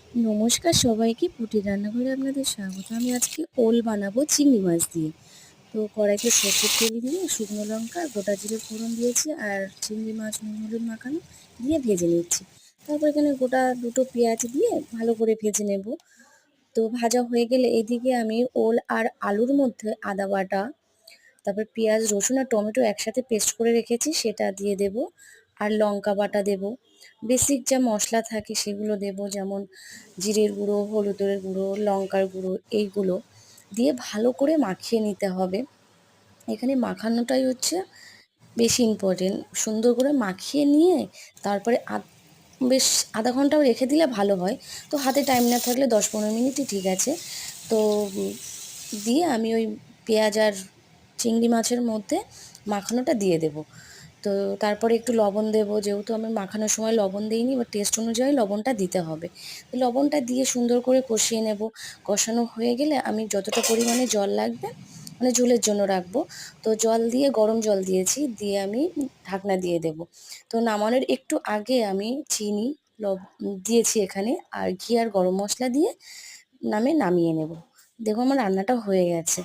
নমস্কার সবাইকে, পুটির রান্নাঘরে আপনাদের স্বাগত। আমি আজকে ওল বানাবো চিংড়ি মাছ দিয়ে। তো কড়াইতে সর্ষের তেল দিয়ে শুকনো লঙ্কা গোটা জিরে ফোড়ন দিয়েছি, আর চিংড়ি মাছ নুন হলুদ মাখানো দিয়ে ভেজে নিচ্ছি। তারপর এখানে গোটা দুটো পেঁয়াজ দিয়ে ভালো করে ভেজে নেব। তো ভাজা হয়ে গেলে এদিকে আমি ওল আর আলুর মধ্যে আদা বাটা, তারপর পেঁয়াজ রসুন আর টমেটো একসাথে পেস্ট করে রেখেছি সেটা দিয়ে দেব। আর লঙ্কা বাটা দেব। বেসিক যা মশলা থাকে সেগুলো দেব, যেমন জিরের গুঁড়ো, হলুদের গুঁড়ো, লঙ্কার গুঁড়ো, এইগুলো দিয়ে ভালো করে মাখিয়ে নিতে হবে। এখানে মাখানোটাই হচ্ছে বেশি ইম্পর্টেন্ট। সুন্দর করে মাখিয়ে নিয়ে তারপরে বেশ আধা ঘন্টাও রেখে দিলে ভালো হয়। তো হাতে টাইম না থাকলে 10-15 মিনিটই ঠিক আছে। তো দিয়ে আমি ওই পেঁয়াজ আর চিংড়ি মাছের মধ্যে মাখানোটা দিয়ে দেব। তো তারপরে একটু লবণ দেব, যেহেতু আমি মাখানোর সময় লবণ দিইনি, এবার টেস্ট অনুযায়ী লবণটা দিতে হবে। তো লবণটা দিয়ে সুন্দর করে কষিয়ে নেব। কষানো হয়ে গেলে আমি যতটা পরিমাণে জল লাগবে, মানে ঝোলের জন্য রাখবো, তো জল দিয়ে গরম জল দিয়েছি, দিয়ে আমি ঢাকনা দিয়ে দেব। তো নামানোর একটু আগে আমি চিনি দিয়েছি এখানে, আর ঘি আর গরম মশলা দিয়ে নামিয়ে নেব। দেখো আমার রান্নাটা হয়ে গেছে।